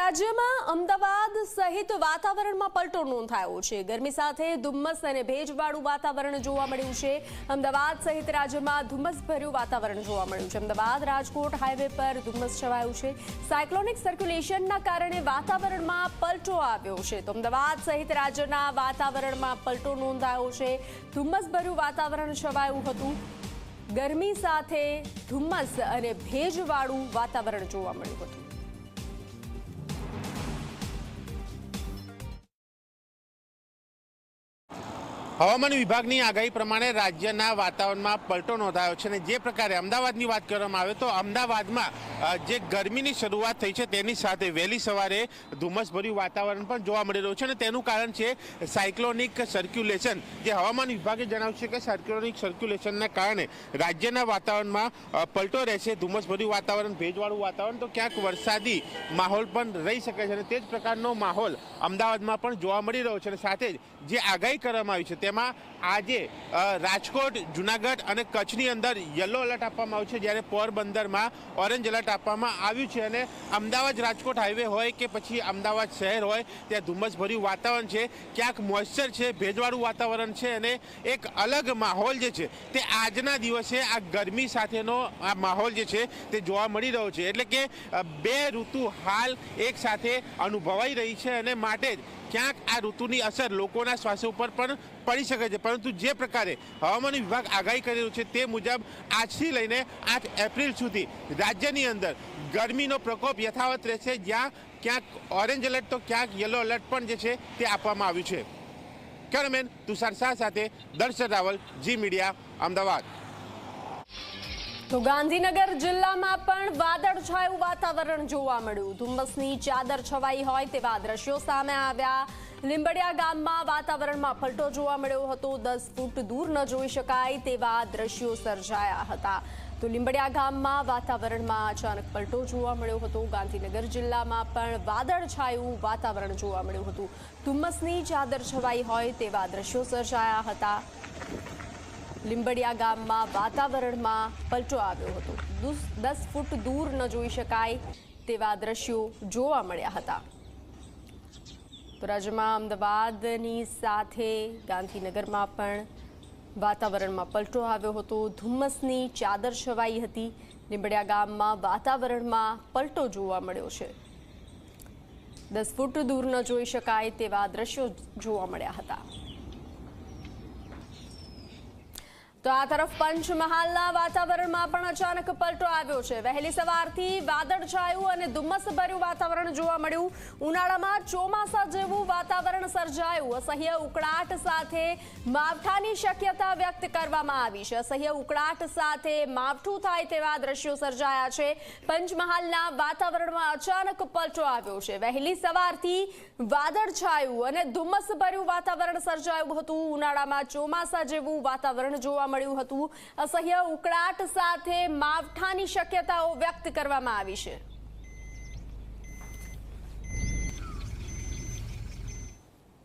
રાજ્યમાં અમદાવાદ સહિત વાતાવરણમાં પલટો નોંધાયો છે। ગરમી સાથે ધુમ્મસ અને ભેજવાળું વાતાવરણ જોવા મળ્યું છે। અમદાવાદ સહિત રાજ્યમાં ધુમ્મસભર્યું વાતાવરણ જોવા મળ્યું છે। અમદાવાદ રાજકોટ હાઈવે પર ધુમ્મસ છવાયું છે। સાયક્લોનિક સર્ક્યુલેશનના કારણે વાતાવરણમાં પલટો આવ્યો છે। તો અમદાવાદ સહિત રાજ્યના વાતાવરણમાં પલટો નોંધાયો છે। ધુમ્મસભર્યું વાતાવરણ છવાયું હતું। ગરમી સાથે ધુમ્મસ અને ભેજવાળું વાતાવરણ જોવા મળ્યું હતું। હવામાન વિભાગની આગાહી પ્રમાણે રાજ્યના વાતાવરણમાં પલટો નોંધાયો છે અને જે પ્રકારે અમદાવાદની વાત કરવામાં આવે તો અમદાવાદમાં જે ગરમીની શરૂઆત થઈ છે તેની સાથે વહેલી સવારે ધુમ્મસભર્યું વાતાવરણ પણ જોવા મળી રહ્યું છે અને તેનું કારણ છે સાયક્લોનિક સર્ક્યુલેશન। જે હવામાન વિભાગે જણાવ્યું છે કે સાયક્લોનિક સર્ક્યુલેશનના કારણે રાજ્યના વાતાવરણમાં પલટો રહેશે। ધુમ્મસભર્યું વાતાવરણ, ભેજવાળું વાતાવરણ, તો ક્યાંક વરસાદી માહોલ પણ રહી શકે છે અને તે જ પ્રકારનો માહોલ અમદાવાદમાં પણ જોવા મળી રહ્યો છે અને સાથે જ જે આગાહી કરવામાં આવી છે તેમાં આજે રાજકોટ, જૂનાગઢ અને કચ્છની અંદર યલો એલર્ટ આપવામાં આવ્યું છે, જ્યારે પોરબંદરમાં ઓરેન્જ એલર્ટ આપવામાં આવ્યું છે અને અમદાવાદ રાજકોટ હાઈવે હોય કે પછી અમદાવાદ શહેર હોય ત્યાં ધુમ્મસભર્યું વાતાવરણ છે, ક્યાંક મોઇસ્ચર છે, ભેજવાળું વાતાવરણ છે અને એક અલગ માહોલ જે છે તે આજના દિવસે આ ગરમી સાથેનો આ માહોલ જે છે તે જોવા મળી રહ્યો છે। એટલે કે બે ઋતુ હાલ એક સાથે અનુભવાઈ રહી છે અને માટે જ ક્યાંક આ ઋતુની અસર લોકોના સ્વાસ્થ્ય ઉપર પણ પડી શકે છે, પરંતુ જે પ્રકારે હવામાન વિભાગ આગાહી કરી રહ્યું છે તે મુજબ આજથી લઈને 8 એપ્રિલ સુધી રાજ્યની અંદર ગરમીનો પ્રકોપ યથાવત રહેશે, જ્યાં ક્યાંક ઓરેન્જ એલર્ટ તો ક્યાંક યલો એલર્ટ પણ જે છે તે આપવામાં આવ્યું છે। કેમેરામેન તુષાર શાહ સાથે દર્શન રાવલ, જી મીડિયા, અમદાવાદ। તો ગાંધીનગર જિલ્લામાં પણ વાદળછાયું વાતાવરણ જોવા મળ્યું। ધુમ્મસની ચાદર છવાઈ હોય તેવા દ્રશ્યો સામે આવ્યા। લીંબડિયા ગામમાં વાતાવરણમાં પલટો જોવા મળ્યો હતો। 10 ફૂટ દૂર ન જોઈ શકાય તેવા દ્રશ્યો સર્જાયા હતા। તો લીંબડિયા ગામમાં વાતાવરણમાં અચાનક પલટો જોવા મળ્યો હતો। ગાંધીનગર જિલ્લામાં પણ વાદળછાયું વાતાવરણ જોવા મળ્યું હતું। ધુમ્મસની ચાદર છવાઈ હોય તેવા દ્રશ્યો સર્જાયા હતા। લીંબડિયા ગામમાં વાતાવરણમાં પલટો આવ્યો હતો। 10 ફૂટ દૂર ન જોઈ શકાય તેવા દ્રશ્યો જોવા મળ્યા હતા। તો રાજ્યમાં અમદાવાદની સાથે ગાંધીનગરમાં પણ વાતાવરણમાં પલટો આવ્યો હતો। ધુમ્મસની ચાદર છવાઈ હતી। લીંબડિયા ગામમાં વાતાવરણમાં પલટો જોવા મળ્યો છે। 10 ફૂટ દૂર ન જોઈ શકાય તેવા દ્રશ્યો જોવા મળ્યા હતા। તો આ તરફ પંચમહાલના વાતાવરણમાં પણ અચાનક પલટો આવ્યો છે। વહેલી સવારથી વાદળછાયું અને ધુમ્મસભર્યું વાતાવરણ જોવા મળ્યું। ઉનાળામાં ચોમાસા જેવું વાતાવરણ સર્જાયું। અસહ્ય ઉકળાટ સાથે માવઠાની શક્યતા વ્યક્ત કરવામાં આવી છે। અસહ્ય ઉકળાટ સાથે માવઠું થાય તેવા દ્રશ્યો સર્જાયા છે। પંચમહાલના વાતાવરણમાં અચાનક પલટો આવ્યો છે। વહેલી સવારથી વાદળછાયું અને ધુમ્મસભર્યું વાતાવરણ સર્જાયું હતું। ઉનાળામાં ચોમાસા જેવું વાતાવરણ જોવા મળ્યું હતું। અસહ્ય ઉકળાટ સાથે માવઠાની શક્યતાઓ વ્યક્ત કરવામાં આવી છે।